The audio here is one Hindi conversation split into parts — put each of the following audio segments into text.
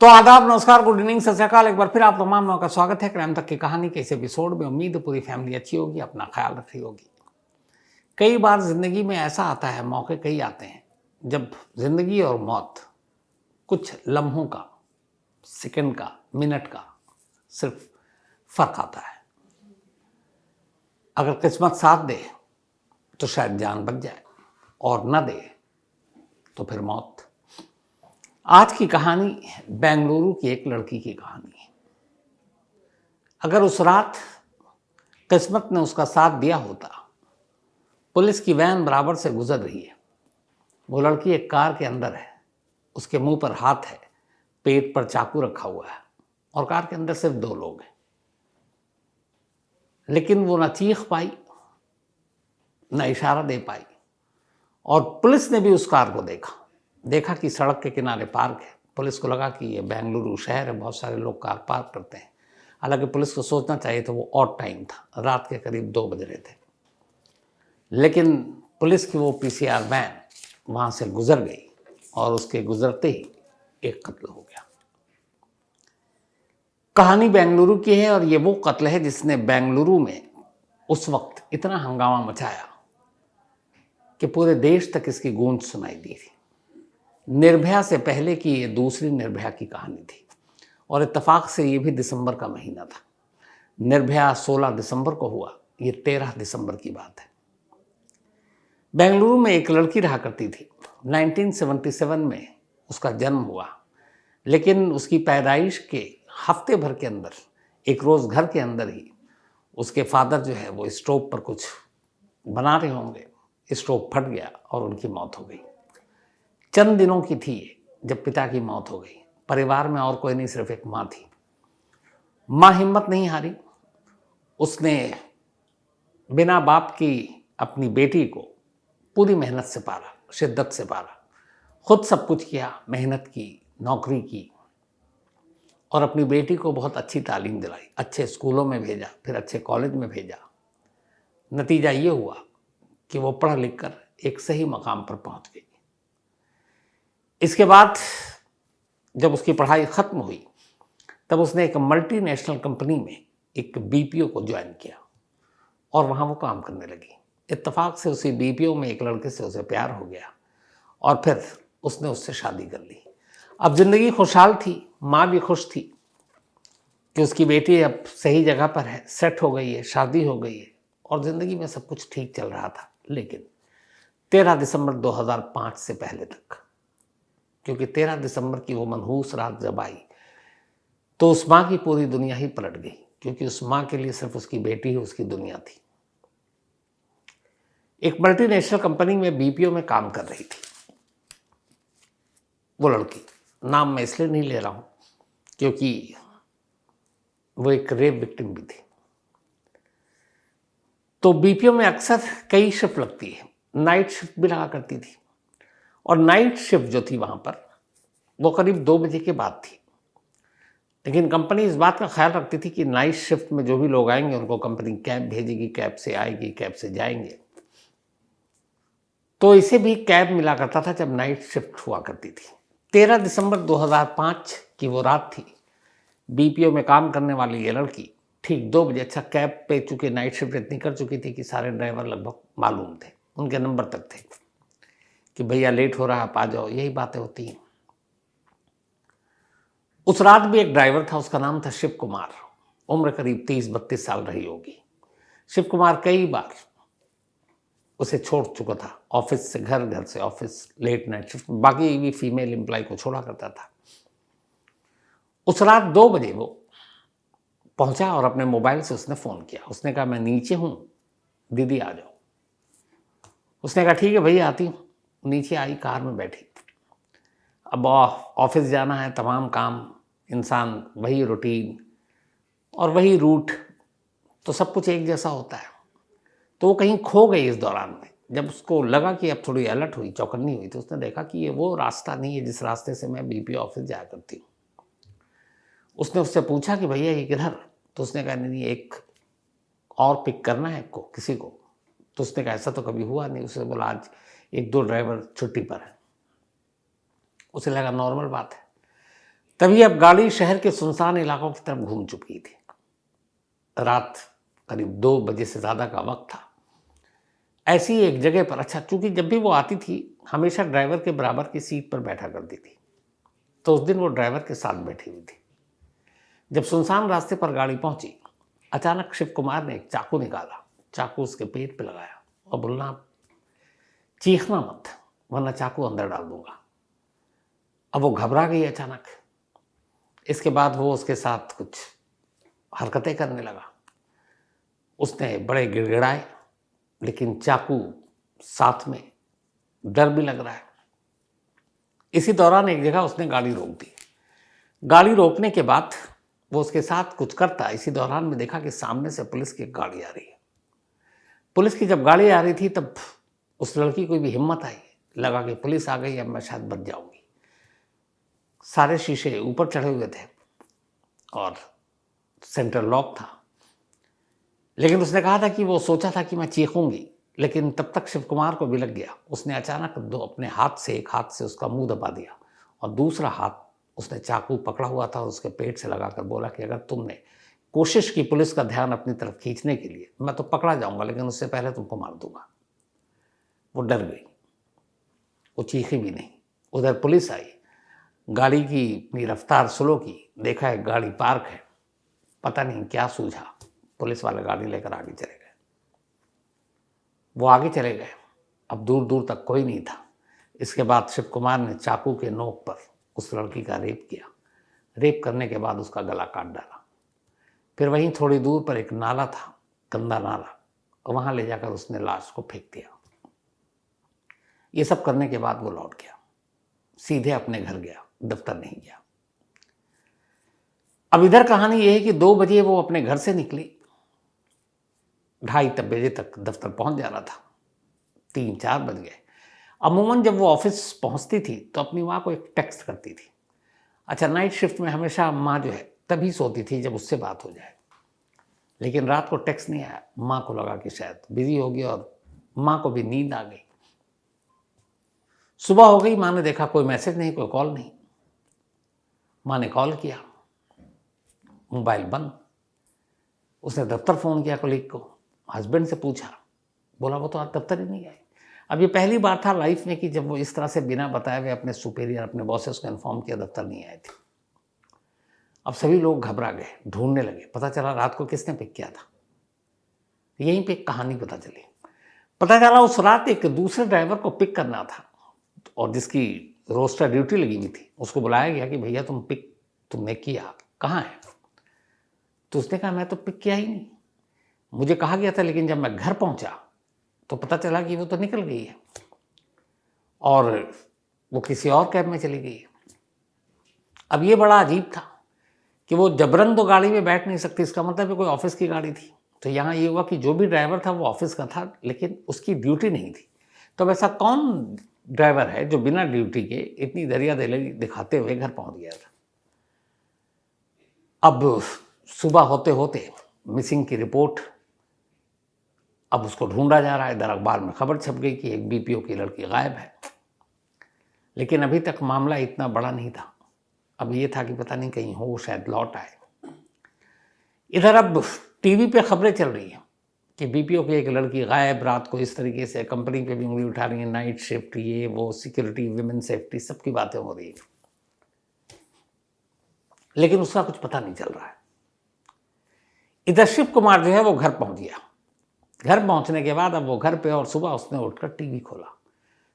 तो आदाब, नमस्कार, गुड इवनिंग, सत श्री अकाल। एक बार फिर आप तमाम लोगों का स्वागत है क्राइम तक की कहानी के इस एपिसोड में। उम्मीद है पूरी फैमिली अच्छी होगी, अपना ख्याल रख रही होगी। कई बार जिंदगी में ऐसा आता है, मौके कई आते हैं जब जिंदगी और मौत कुछ लम्हों का, सेकंड का, मिनट का सिर्फ फर्क आता है। अगर किस्मत साथ दे तो शायद जान बच जाए, और न दे तो फिर मौत। आज की कहानी बेंगलुरु की एक लड़की की कहानी है। अगर उस रात किस्मत ने उसका साथ दिया होता, पुलिस की वैन बराबर से गुजर रही है, वो लड़की एक कार के अंदर है, उसके मुंह पर हाथ है, पेट पर चाकू रखा हुआ है और कार के अंदर सिर्फ 2 लोग हैं। लेकिन वो न चीख पाई, न इशारा दे पाई, और पुलिस ने भी उस कार को देखा कि सड़क के किनारे पार्क है। पुलिस को लगा कि ये बेंगलुरु शहर है, बहुत सारे लोग कार पार्क करते हैं। हालांकि पुलिस को सोचना चाहिए था, वो ऑड टाइम था, रात के करीब 2 बज रहे थे। लेकिन पुलिस की वो पीसीआर वैन वहाँ से गुजर गई और उसके गुजरते ही एक कत्ल हो गया। कहानी बेंगलुरु की है और ये वो कत्ल है जिसने बेंगलुरु में उस वक्त इतना हंगामा मचाया कि पूरे देश तक इसकी गूंज सुनाई दी थी। निर्भया से पहले की ये दूसरी निर्भया की कहानी थी और इत्तेफाक से ये भी दिसंबर का महीना था। निर्भया 16 दिसंबर को हुआ, ये 13 दिसंबर की बात है। बेंगलुरु में एक लड़की रहा करती थी। 1977 में उसका जन्म हुआ, लेकिन उसकी पैदाइश के हफ्ते भर के अंदर, एक रोज़ घर के अंदर ही उसके फादर जो है वो स्टोव पर कुछ बना रहे होंगे, स्टोव फट गया और उनकी मौत हो गई। चंद दिनों की थी जब पिता की मौत हो गई। परिवार में और कोई नहीं, सिर्फ एक माँ थी। माँ हिम्मत नहीं हारी, उसने बिना बाप की अपनी बेटी को पूरी मेहनत से पाला, शिद्दत से पाला, खुद सब कुछ किया, मेहनत की, नौकरी की और अपनी बेटी को बहुत अच्छी तालीम दिलाई, अच्छे स्कूलों में भेजा, फिर अच्छे कॉलेज में भेजा। नतीजा ये हुआ कि वो पढ़ लिख कर एक सही मकाम पर पहुंच गई। इसके बाद जब उसकी पढ़ाई ख़त्म हुई तब उसने एक मल्टीनेशनल कंपनी में एक बीपीओ को ज्वाइन किया और वहाँ वो काम करने लगी। इत्तेफाक से उसी बीपीओ में एक लड़के से उसे प्यार हो गया और फिर उसने उससे शादी कर ली। अब ज़िंदगी खुशहाल थी, माँ भी खुश थी कि उसकी बेटी अब सही जगह पर है, सेट हो गई है, शादी हो गई है और ज़िंदगी में सब कुछ ठीक चल रहा था। लेकिन 13 दिसंबर 2005 से पहले तक, क्योंकि 13 दिसंबर की वो मनहूस रात जब आई तो उस माँ की पूरी दुनिया ही पलट गई, क्योंकि उस माँ के लिए सिर्फ उसकी बेटी ही उसकी दुनिया थी। एक मल्टीनेशनल कंपनी में बीपीओ में काम कर रही थी वो लड़की। नाम मैं इसलिए नहीं ले रहा हूँ क्योंकि वो एक रेप विक्टिम भी थी। तो बीपीओ में अक्सर कई शिफ्ट लगती है, नाइट शिफ्ट भी लगा करती थी और नाइट शिफ्ट जो थी वहाँ पर वो करीब 2 बजे के बाद थी। लेकिन कंपनी इस बात का ख्याल रखती थी कि नाइट शिफ्ट में जो भी लोग आएंगे उनको कंपनी कैब भेजेगी, कैब से आएगी, कैब से जाएंगे। तो इसे भी कैब मिला करता था जब नाइट शिफ्ट हुआ करती थी। 13 दिसंबर 2005 की वो रात थी। बीपीओ में काम करने वाली ये लड़की ठीक 2 बजे, अच्छा कैब पे चूँकि नाइट शिफ्ट इतनी कर चुकी थी कि सारे ड्राइवर लगभग मालूम थे, उनके नंबर तक थे कि भैया लेट हो रहा है, आप आ जाओ, यही बातें होती हैं। उस रात भी एक ड्राइवर था, उसका नाम था शिव कुमार। उम्र करीब 30-32 साल रही होगी। शिव कुमार कई बार उसे छोड़ चुका था, ऑफिस से घर, घर से ऑफिस, लेट नाइट शिफ्ट, बाकी भी फीमेल एम्प्लॉय को छोड़ा करता था। उस रात 2 बजे वो पहुंचा और अपने मोबाइल से उसने फ़ोन किया। उसने कहा मैं नीचे हूँ, दीदी आ जाओ। उसने कहा ठीक है भैया आती हूँ। नीचे आई, कार में बैठी। अब ऑफिस जाना है, तमाम काम, इंसान वही रूटीन और वही रूट, तो सब कुछ एक जैसा होता है। तो वो कहीं खो गई इस दौरान में। जब उसको लगा कि अब थोड़ी अलर्ट हुई, चौकन्नी हुई, तो उसने देखा कि ये वो रास्ता नहीं है जिस रास्ते से मैं बीपीओ ऑफिस जाया करती हूँ। उसने उससे पूछा कि भैया ये किधर? तो उसने कहा नहीं, एक और पिक करना है को किसी को। तो उसने कहा ऐसा तो कभी हुआ नहीं। उसने बोला आज 1-2 ड्राइवर छुट्टी पर है। उसे लगा नॉर्मल बात है। तभी अब गाड़ी शहर के सुनसान इलाकों की तरफ घूम चुकी थी। रात करीब 2 बजे से ज़्यादा का वक्त था। ऐसी एक जगह पर, अच्छा चूंकि जब भी वो आती थी हमेशा ड्राइवर के बराबर की सीट पर बैठा करती थी, तो उस दिन वो ड्राइवर के साथ बैठी हुई थी। जब सुनसान रास्ते पर गाड़ी पहुंची, अचानक शिव कुमार ने एक चाकू निकाला, चाकू उसके पेट पे लगाया और बोलना, चीखना मत वरना चाकू अंदर डाल दूंगा। अब वो घबरा गई अचानक। इसके बाद वो उसके साथ कुछ हरकतें करने लगा। उसने बड़े गिड़गिड़ाए, लेकिन चाकू साथ में, डर भी लग रहा है। इसी दौरान एक जगह उसने गाड़ी रोक दी। गाड़ी रोकने के बाद वो उसके साथ कुछ करता, इसी दौरान में देखा कि सामने से पुलिस की गाड़ी आ रही है। पुलिस की जब गाड़ी आ रही थी तब उस लड़की को भी हिम्मत आई, लगा कि पुलिस आ गई, अब मैं शायद बच जाऊंगी। सारे शीशे ऊपर चढ़े हुए थे और सेंटर लॉक था, लेकिन उसने कहा था कि वो सोचा था कि मैं चीखूंगी, लेकिन तब तक शिव कुमार को भी लग गया। उसने अचानक अपने हाथ से, एक हाथ से उसका मुंह दबा दिया और दूसरा हाथ उसने चाकू पकड़ा हुआ था उसके पेट से लगाकर बोला कि अगर तुमने कोशिश की पुलिस का ध्यान अपनी तरफ खींचने के लिए, मैं तो पकड़ा जाऊंगा, लेकिन उससे पहले तुमको मार दूंगा। वो डर गई, वो चीखी भी नहीं। उधर पुलिस आई, गाड़ी की अपनी रफ्तार स्लो की, देखा है गाड़ी पार्क है, पता नहीं क्या सूझा, पुलिस वाले गाड़ी लेकर आगे चले गए। वो आगे चले गए, अब दूर दूर तक कोई नहीं था। इसके बाद शिव कुमार ने चाकू के नोक पर उस लड़की का रेप किया। रेप करने के बाद उसका गला काट डाला। फिर वहीं थोड़ी दूर पर एक नाला था, गंदा नाला, और वहां ले जाकर उसने लाश को फेंक दिया। ये सब करने के बाद वो लौट गया, सीधे अपने घर गया, दफ्तर नहीं गया। अब इधर कहानी यह है कि 2 बजे वो अपने घर से निकली, 2:30 बजे तक दफ्तर पहुंच जाना था, 3-4 बज गए। अमूमन जब वो ऑफिस पहुंचती थी तो अपनी माँ को एक टेक्स्ट करती थी। अच्छा, नाइट शिफ्ट में हमेशा माँ जो है तभी सोती थी जब उससे बात हो जाए, लेकिन रात को टेक्स्ट नहीं आया। माँ को लगा कि शायद बिजी होगी और माँ को भी नींद आ गई। सुबह हो गई, माँ ने देखा कोई मैसेज नहीं, कोई कॉल नहीं। माँ ने कॉल किया, मोबाइल बंद। उसने दफ्तर फ़ोन किया कलीग को, हस्बैंड से पूछा, बोला वो तो आज दफ्तर ही नहीं आए। अब ये पहली बार था लाइफ में कि जब वो इस तरह से बिना बताए हुए अपने सुपीरियर, अपने बॉसेस को इन्फॉर्म किया दफ्तर नहीं आए थे। अब सभी लोग घबरा गए, ढूंढने लगे। पता चला रात को किसने पिक किया था। यहीं पे एक कहानी पता चली। पता चला उस रात एक दूसरे ड्राइवर को पिक करना था और जिसकी रोस्टर ड्यूटी लगी हुई थी, उसको बुलाया गया कि भैया तुमने किया, कहाँ है? तो उसने कहा मैं तो पिक किया ही नहीं, मुझे कहा गया था, लेकिन जब मैं घर पहुंचा तो पता चला कि वो तो निकल गई है और वो किसी और कैब में चली गई है। अब ये बड़ा अजीब था कि वो जबरन तो गाड़ी में बैठ नहीं सकती, इसका मतलब है कोई ऑफिस की गाड़ी थी। तो यहाँ ये हुआ कि जो भी ड्राइवर था वो ऑफिस का था, लेकिन उसकी ड्यूटी नहीं थी। तो वैसा कौन ड्राइवर है जो बिना ड्यूटी के इतनी दरिया दिली दिखाते हुए घर पहुंच गया था? अब सुबह होते होते मिसिंग की रिपोर्ट, अब उसको ढूंढा जा रहा है। इधर अखबार में खबर छप गई कि एक बीपीओ की लड़की गायब है, लेकिन अभी तक मामला इतना बड़ा नहीं था। अब ये था कि पता नहीं कहीं हो, शायद लौट आए। इधर अब टीवी पे खबरें चल रही हैं कि बीपीओ की एक लड़की गायब, रात को इस तरीके से कंपनी पे भी उंगली उठा रही है, नाइट शिफ्ट, ये वो, सिक्योरिटी, विमेन सेफ्टी, सबकी बातें हो रही है, लेकिन उसका कुछ पता नहीं चल रहा है। इधर शिव कुमार जो है वो घर पहुंच गया। घर पहुंचने के बाद अब वो घर पे, और सुबह उसने उठकर टीवी खोला,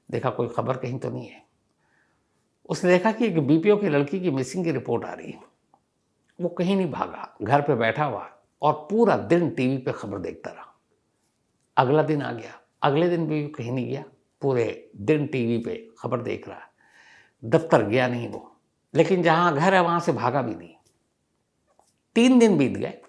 देखा कोई खबर कहीं तो नहीं है। उसने देखा कि एक बीपीओ की लड़की की मिसिंग की रिपोर्ट आ रही है। वो कहीं नहीं भागा, घर पे बैठा हुआ और पूरा दिन टीवी पे खबर देखता रहा। अगला दिन आ गया, अगले दिन भी कहीं नहीं गया, पूरे दिन टीवी पे खबर देख रहा है। दफ्तर गया नहीं वो, लेकिन जहाँ घर है वहाँ से भागा भी नहीं। 3 दिन बीत गए,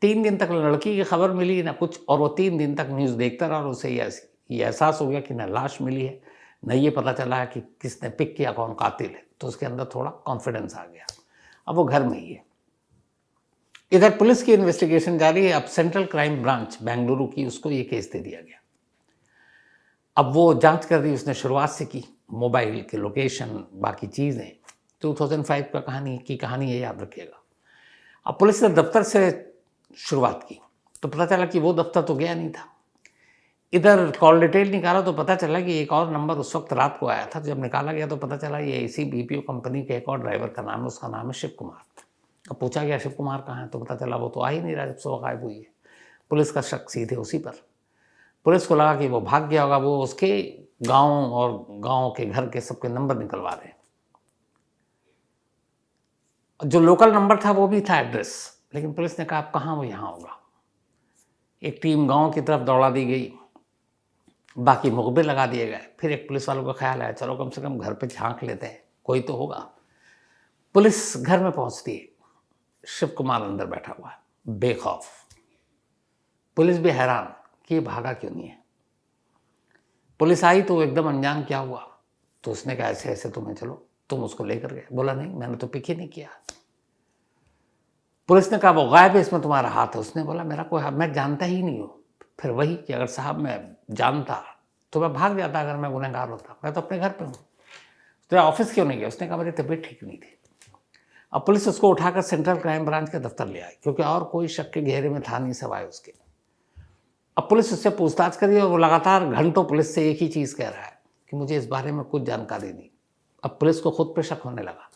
3 दिन तक लड़की की खबर मिली ना कुछ, और वो 3 दिन तक न्यूज़ देखता रहा और उसे ये एहसास हो गया कि न लाश मिली है, न ये पता चला है कि किसने पिक किया, कौन कातिल है। तो उसके अंदर थोड़ा कॉन्फिडेंस आ गया, अब वो घर में ही है। इधर पुलिस की इन्वेस्टिगेशन जारी है। अब सेंट्रल क्राइम ब्रांच बेंगलुरु की, उसको ये केस दे दिया गया। अब वो जांच कर रही, उसने शुरुआत से की, मोबाइल के लोकेशन, बाकी चीज़ें, 2005 का कहानी है, याद रखिएगा। अब पुलिस ने दफ्तर से शुरुआत की तो पता चला कि वो दफ्तर तो गया नहीं था। इधर कॉल डिटेल निकाला तो पता चला कि एक और नंबर उस वक्त रात को आया था। जब निकाला गया तो पता चला ये इसी बीपीओ कंपनी के एक और ड्राइवर का नाम है, उसका नाम है शिव कुमार। अब पूछा गया शिव कुमार कहाँ है, तो पता चला वो तो आ ही नहीं रहा जब से वो गायब हुई है। पुलिस का शक सीधे उसी पर। पुलिस को लगा कि वो भाग गया होगा, वो उसके गाँव और गाँव के घर के सबके नंबर निकलवा रहे हैं। जो लोकल नंबर था वो भी था एड्रेस, लेकिन पुलिस ने कहा अब कहाँ वो यहाँ होगा। एक टीम गांव की तरफ दौड़ा दी गई, बाकी मुखबिर लगा दिए गए। फिर एक पुलिस वालों का ख्याल आया चलो कम से कम घर पे झांक लेते हैं, कोई तो होगा। पुलिस घर में पहुंचती है, शिव कुमार अंदर बैठा हुआ है बेखौफ। पुलिस भी हैरान कि ये भागा क्यों नहीं है। पुलिस आई तो एकदम अनजान क्या हुआ, तो उसने कहा ऐसे ऐसे तुम्हें चलो, तुम उसको लेकर गए। बोला नहीं, मैंने तो पिक ही नहीं किया। पुलिस ने कहा वो गायब है, इसमें तुम्हारा हाथ है। उसने बोला मेरा कोई हाथ, मैं जानता ही नहीं हूँ। फिर वही कि अगर साहब मैं जानता तो मैं भाग जाता, अगर मैं गुनहगार होता। मैं तो अपने घर पे हूँ, तेरा ऑफिस क्यों नहीं गया? उसने कहा मेरी तबीयत ठीक नहीं थी। अब पुलिस उसको उठाकर सेंट्रल क्राइम ब्रांच के दफ्तर ले आई, क्योंकि और कोई शक के घेरे में था नहीं सवाए उसके। अब पुलिस उससे पूछताछ करी और वो लगातार घंटों पुलिस से एक ही चीज़ कह रहा है कि मुझे इस बारे में कुछ जानकारी नहीं। अब पुलिस को खुद पे शक होने लगा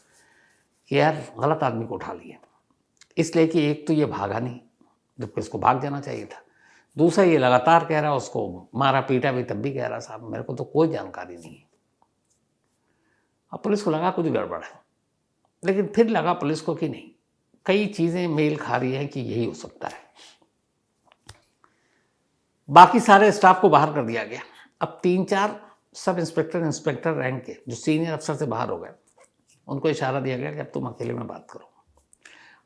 कि यार गलत आदमी को उठा लिया, इसलिए कि एक तो ये भागा नहीं जबकि इसको भाग जाना चाहिए था, दूसरा ये लगातार कह रहा, उसको मारा पीटा भी तब भी कह रहा साहब मेरे को तो कोई जानकारी नहीं है। अब पुलिस को लगा कुछ गड़बड़ है, लेकिन फिर लगा पुलिस को कि नहीं, कई चीज़ें मेल खा रही हैं कि यही हो सकता है। बाकी सारे स्टाफ को बाहर कर दिया गया। अब 3-4 सब इंस्पेक्टर रैंक के जो सीनियर अफसर से बाहर हो गए, उनको इशारा दिया गया कि अब तुम अकेले में बात करो।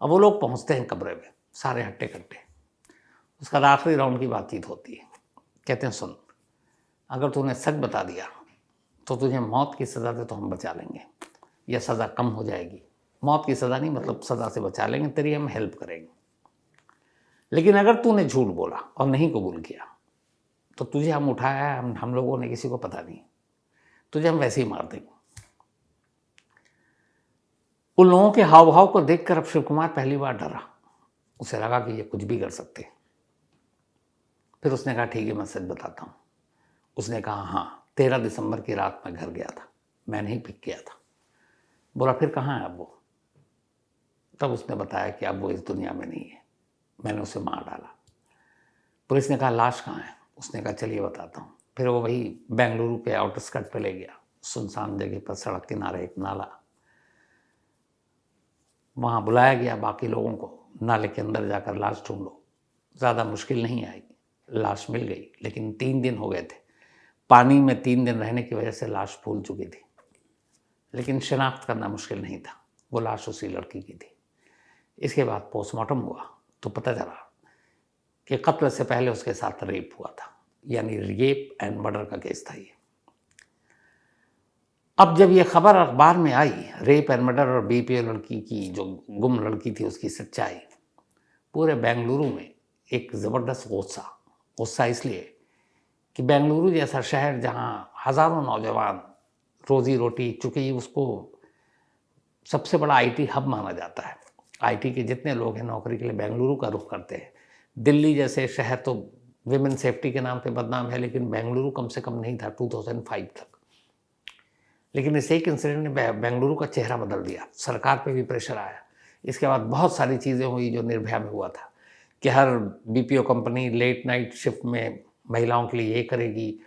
अब वो लोग पहुंचते हैं कमरे में, सारे हट्टे कट्टे। उसका आखिरी राउंड की बातचीत होती है। कहते हैं सुन, अगर तूने सच बता दिया तो तुझे मौत की सज़ा से तो हम बचा लेंगे, या सज़ा कम हो जाएगी। मौत की सज़ा नहीं, मतलब सज़ा से बचा लेंगे, तेरी हम हेल्प करेंगे। लेकिन अगर तूने झूठ बोला और नहीं कबूल किया तो तुझे हम उठाया है, हम लोगों ने किसी को पता नहीं, तुझे हम वैसे ही मार देंगे। उन लोगों के हाव भाव को देखकर अब शिव कुमार पहली बार डरा। उसे लगा कि ये कुछ भी कर सकते हैं। फिर उसने कहा ठीक है मैं सच बताता हूँ। उसने कहा हाँ 13 दिसंबर की रात मैं घर गया था, मैंने ही पिक किया था। बोला फिर कहाँ है अब वो? तब उसने बताया कि अब वो इस दुनिया में नहीं है, मैंने उसे मार डाला। पुलिस ने कहा लाश कहाँ है? उसने कहा चलिए बताता हूँ। फिर वो वही बेंगलुरु के आउटस्कर्ट पे ले गया, सुनसान जगह पर सड़क किनारे एक नाला, वहाँ बुलाया गया बाकी लोगों को, नाले के अंदर जाकर लाश ढूंढो। ज़्यादा मुश्किल नहीं आई, लाश मिल गई, लेकिन 3 दिन हो गए थे। पानी में 3 दिन रहने की वजह से लाश फूल चुकी थी, लेकिन शिनाख्त करना मुश्किल नहीं था, वो लाश उसी लड़की की थी। इसके बाद पोस्टमार्टम हुआ तो पता चला कि कत्ल से पहले उसके साथ रेप हुआ था, यानी रेप एंड मर्डर का केस था ये। अब जब ये खबर अखबार में आई, रेप एंड मर्डर और बीपीओ लड़की की जो गुम लड़की थी उसकी सच्चाई, पूरे बेंगलुरु में एक ज़बरदस्त गुस्सा इसलिए कि बेंगलुरु जैसा शहर जहाँ हज़ारों नौजवान रोज़ी रोटी, चूँकि उसको सबसे बड़ा आईटी हब माना जाता है, आईटी के जितने लोग हैं नौकरी के लिए बेंगलुरु का रुख करते हैं। दिल्ली जैसे शहर तो विमेन सेफ्टी के नाम पे बदनाम है, लेकिन बेंगलुरु कम से कम नहीं था 2005 तक। लेकिन इस एक इंसिडेंट ने बेंगलुरु का चेहरा बदल दिया, सरकार पे भी प्रेशर आया। इसके बाद बहुत सारी चीज़ें हुई जो निर्भया में हुआ था कि हर BPO company late night shift में महिलाओं के लिए ये करेगी,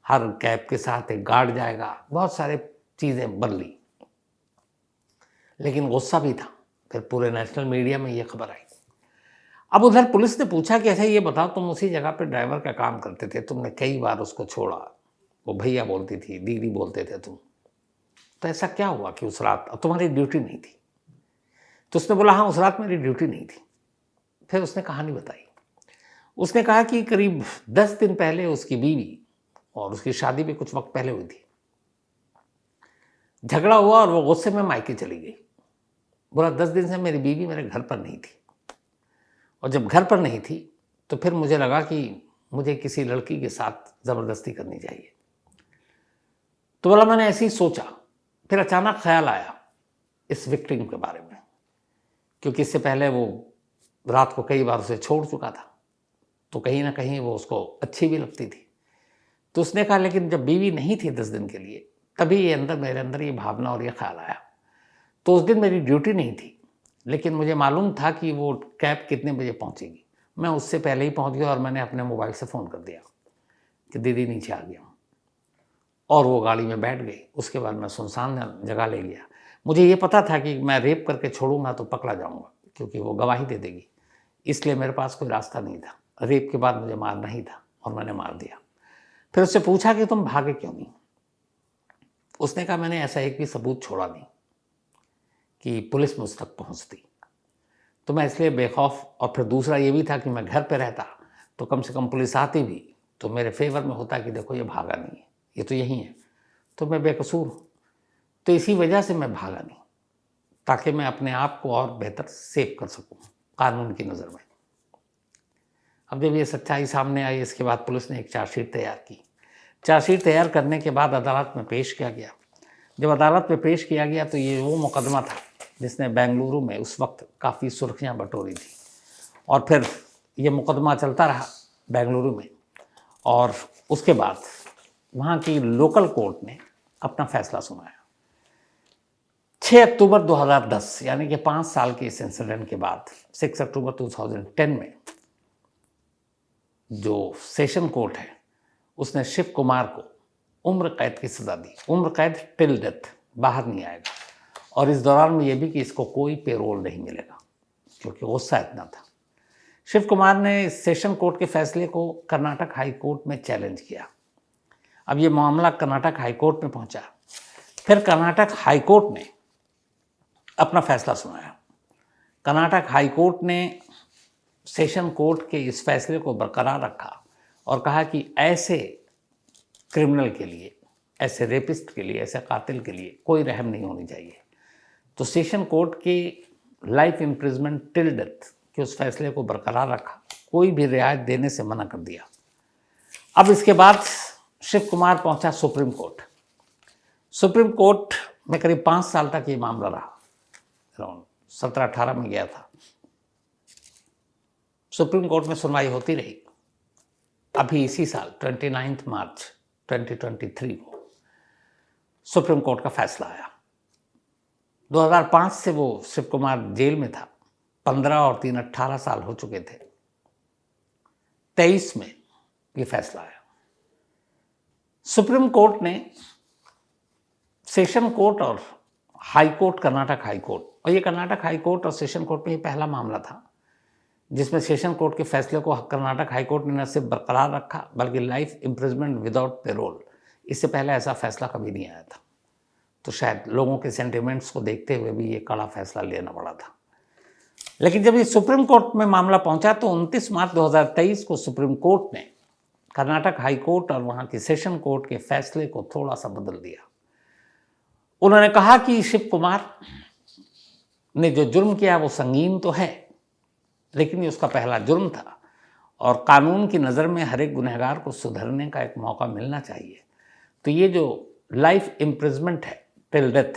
हर कैब के साथ एक गार्ड जाएगा, बहुत सारे चीज़ें बदली। लेकिन गुस्सा भी था, फिर पूरे नेशनल मीडिया में ये खबर आई। अब उधर पुलिस ने पूछा कि अच्छा ये बताओ तुम उसी जगह पे ड्राइवर का काम करते थे, तुमने कई बार उसको छोड़ा, वो भैया बोलती थी, दीदी बोलते थे तुम, तो ऐसा क्या हुआ कि उस रात तुम्हारी ड्यूटी नहीं थी? तो उसने बोला हाँ उस रात मेरी ड्यूटी नहीं थी। फिर उसने कहानी बताई। उसने कहा कि करीब 10 दिन पहले उसकी बीवी और उसकी शादी भी कुछ वक्त पहले हुई थी, झगड़ा हुआ और वो गुस्से में मायके चली गई। बोला 10 दिन से मेरी बीवी मेरे घर पर नहीं थी, और जब घर पर नहीं थी तो फिर मुझे लगा कि मुझे किसी लड़की के साथ ज़बरदस्ती करनी चाहिए। तो बोला मैंने ऐसे ही सोचा, फिर अचानक ख्याल आया इस विक्टिम के बारे में, क्योंकि इससे पहले वो रात को कई बार उसे छोड़ चुका था, तो कहीं ना कहीं वो उसको अच्छी भी लगती थी। तो उसने कहा लेकिन जब बीवी नहीं थी 10 दिन के लिए, तभी ये मेरे अंदर ये भावना और ये ख्याल आया। तो उस दिन मेरी ड्यूटी नहीं थी, लेकिन मुझे मालूम था कि वो कैब कितने बजे पहुंचेगी। मैं उससे पहले ही पहुंच गया और मैंने अपने मोबाइल से फ़ोन कर दिया कि दीदी नीचे आ गया हूँ, और वो गाड़ी में बैठ गई। उसके बाद मैं सुनसान जगह ले गया। मुझे ये पता था कि मैं रेप करके छोड़ूंगा तो पकड़ा जाऊंगा, क्योंकि वो गवाही दे देगी, इसलिए मेरे पास कोई रास्ता नहीं था। रेप के बाद मुझे मारना ही था और मैंने मार दिया। फिर उससे पूछा कि तुम भागे क्यों नहीं। उसने कहा मैंने ऐसा एक भी सबूत छोड़ा नहीं कि पुलिस मुझ तक पहुंचती, तो मैं इसलिए बेखौफ। और फिर दूसरा ये भी था कि मैं घर पे रहता तो कम से कम पुलिस आती भी तो मेरे फेवर में होता कि देखो ये भागा नहीं है, ये तो यहीं है, तो मैं बेकसूर हूँ। तो इसी वजह से मैं भागा नहीं, ताकि मैं अपने आप को और बेहतर सेव कर सकूँ कानून की नज़र में। अब जब ये सच्चाई सामने आई, इसके बाद पुलिस ने एक चार्जशीट तैयार की। चार्जशीट तैयार करने के बाद अदालत में पेश किया गया। जब अदालत में पेश किया गया तो ये वो मुकदमा था जिसने बेंगलुरु में उस वक्त काफ़ी सुर्खियां बटोरी थी। और फिर ये मुकदमा चलता रहा बेंगलुरु में, और उसके बाद वहाँ की लोकल कोर्ट ने अपना फैसला सुनाया। 6 अक्टूबर 2010, यानी कि 5 साल के इस इंसिडेंट के बाद 6 अक्टूबर 2010 में जो सेशन कोर्ट है उसने शिव कुमार को उम्र कैद की सज़ा दी। उम्र कैद टिल डेथ, बाहर नहीं आएगा। और इस दौरान में ये भी कि इसको कोई पेरोल नहीं मिलेगा, क्योंकि गुस्सा इतना था। शिव कुमार ने सेशन कोर्ट के फैसले को कर्नाटक हाई कोर्ट में चैलेंज किया। अब ये मामला कर्नाटक हाई कोर्ट में पहुंचा। फिर कर्नाटक हाई कोर्ट ने अपना फैसला सुनाया। कर्नाटक हाई कोर्ट ने सेशन कोर्ट के इस फैसले को बरकरार रखा और कहा कि ऐसे क्रिमिनल के लिए, ऐसे रेपिस्ट के लिए, ऐसे कातिल के लिए कोई रहम नहीं होनी चाहिए। तो सेशन कोर्ट के लाइफ इम्प्रिजमेंट टिल डेथ के उस फैसले को बरकरार रखा, कोई भी रियायत देने से मना कर दिया। अब इसके बाद शिव कुमार पहुंचा सुप्रीम कोर्ट। सुप्रीम कोर्ट में करीब 5 साल तक ये मामला रहा। 17-18 में गया था। सुप्रीम कोर्ट में सुनवाई होती रही। अभी इसी साल 29 मार्च 2023 को सुप्रीम कोर्ट का फैसला आया। 2005 से वो शिव कुमार जेल में था। 15 और 3 18 साल हो चुके थे। 23 में ये फैसला आया। सुप्रीम कोर्ट ने सेशन कोर्ट और high court, Karnataka high court, और ये कर्नाटक हाई कोर्ट और सेशन कोर्ट में ये पहला मामला था जिसमें सेशन कोर्ट के फैसले को कर्नाटक हाई कोर्ट ने न सिर्फ बरकरार रखा बल्कि लाइफ इम्प्रिजमेंट विदाउट पेरोल। इससे पहले ऐसा फैसला कभी नहीं आया था। तो शायद लोगों के सेंटिमेंट्स को देखते हुए भी ये कड़ा फैसला लेना पड़ा था। लेकिन जब ये सुप्रीम कोर्ट में मामला पहुंचा तो 29 मार्च 2023 को सुप्रीम कोर्ट ने कर्नाटक हाई कोर्ट और वहाँ के सेशन कोर्ट के फैसले को थोड़ा सा बदल दिया। उन्होंने कहा कि शिव कुमार ने जो जुर्म किया वो संगीन तो है, लेकिन ये उसका पहला जुर्म था और कानून की नज़र में हर एक गुनहगार को सुधरने का एक मौका मिलना चाहिए। तो ये जो लाइफ इम्प्रिजमेंट है टिल डेथ,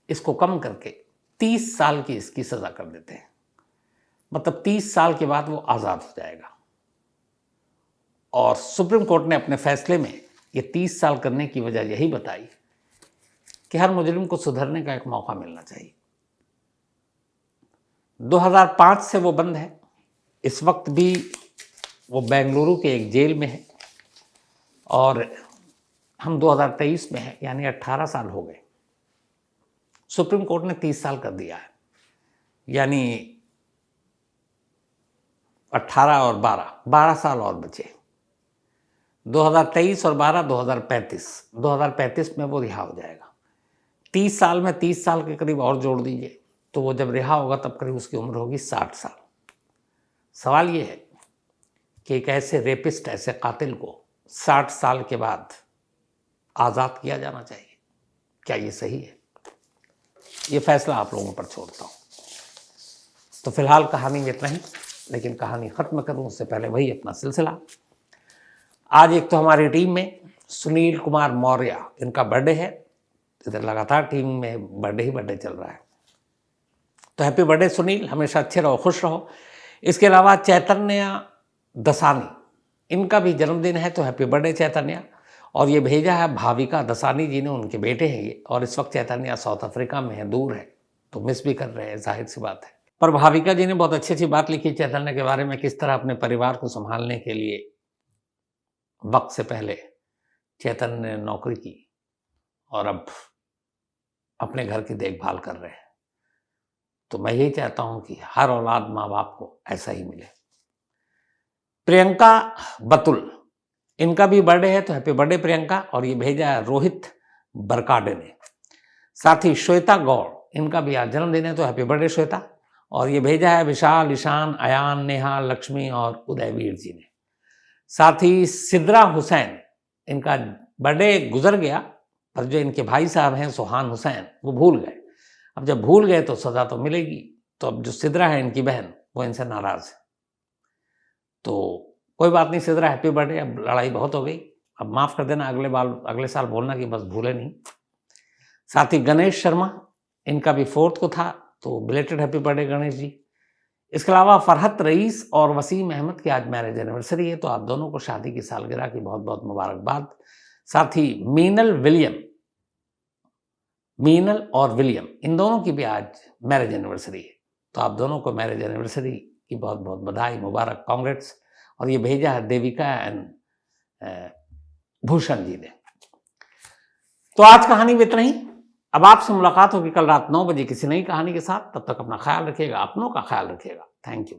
इसको कम करके 30 साल की इसकी सज़ा कर देते हैं। मतलब 30 साल के बाद वो आज़ाद हो जाएगा। और सुप्रीम कोर्ट ने अपने फैसले में ये 30 साल करने की वजह यही बताई कि हर मुजरिम को सुधरने का एक मौका मिलना चाहिए। 2005 से वो बंद है। इस वक्त भी वो बेंगलुरु के एक जेल में है और हम 2023 में हैं, यानी 18 साल हो गए। सुप्रीम कोर्ट ने 30 साल कर दिया है, यानी 18 और 12 साल और बचे। 2023 और 12 2035 में वो रिहा हो जाएगा। 30 साल में 30 साल के करीब और जोड़ दीजिए तो वो जब रिहा होगा तब करीब उसकी उम्र होगी 60 साल। सवाल ये है कि एक ऐसे रेपिस्ट, ऐसे कातिल को 60 साल के बाद आज़ाद किया जाना चाहिए। क्या ये सही है? ये फैसला आप लोगों पर छोड़ता हूँ। तो फिलहाल कहानी में इतना ही, लेकिन कहानी ख़त्म करूँ उससे पहले वही अपना सिलसिला। आज एक तो हमारी टीम में सुनील कुमार मौर्य, इनका बर्थडे है इधर लगातार टीम में बर्थडे ही बर्थडे चल रहा है। तो हैप्पी बर्थडे सुनील, हमेशा अच्छे रहो, खुश रहो। इसके अलावा चैतन्य दसानी, इनका भी जन्मदिन है, तो हैप्पी बर्थडे चैतन्य। और ये भेजा है भाविका दसानी जी ने, उनके बेटे हैं ये, और इस वक्त चैतन्य साउथ अफ्रीका में है, दूर है, तो मिस भी कर रहे हैं, जाहिर सी बात है। पर भाविका जी ने बहुत अच्छी अच्छी बात लिखी चैतन्य के बारे में, किस तरह अपने परिवार को संभालने के लिए वक्त से पहले चैतन्य ने नौकरी की और अब अपने घर की देखभाल कर रहे हैं। तो मैं यही चाहता हूं कि हर औलाद माँ बाप को ऐसा ही मिले। प्रियंका बतुल, इनका भी बर्थडे है, तो हैप्पी बर्थडे प्रियंका। और ये भेजा है रोहित बरकाडे ने। साथ ही श्वेता गौड़, इनका भी आज जन्मदिन है, तो हैप्पी बर्थडे श्वेता। और ये भेजा है विशाल, ईशान, अयान, नेहा, लक्ष्मी और उदयवीर जी ने। साथ ही सिद्रा हुसैन, इनका बर्थडे गुजर गया, पर जो इनके भाई साहब हैं सुहान हुसैन, वो भूल गए। अब जब भूल गए तो सजा तो मिलेगी। तो अब जो सिद्रा है इनकी बहन, वो इनसे नाराज है। तो कोई बात नहीं सिद्रा, हैप्पी बर्थडे। अब लड़ाई बहुत हो गई, अब माफ कर देना, अगले साल बोलना कि बस भूले नहीं। साथ ही गणेश शर्मा, इनका भी 4th को था, तो belated happy birthday Ganesh ji. इसके अलावा फरहत रईस और वसीम अहमद की आज मैरिज एनिवर्सरी है, तो आप दोनों को शादी की सालगिरह की बहुत बहुत मुबारकबाद। साथ ही मीनल और विलियम, इन दोनों की भी आज मैरिज एनिवर्सरी है, तो आप दोनों को मैरिज एनिवर्सरी की बहुत बहुत बधाई, मुबारक, कांग्रेट्स। और ये भेजा है देविका एंड भूषण जी ने। तो आज कहानी में इतना ही। अब आपसे मुलाकात होगी कल रात 9 बजे किसी नई कहानी के साथ। तब तक अपना ख्याल रखिएगा, अपनों का ख्याल रखिएगा। Thank you.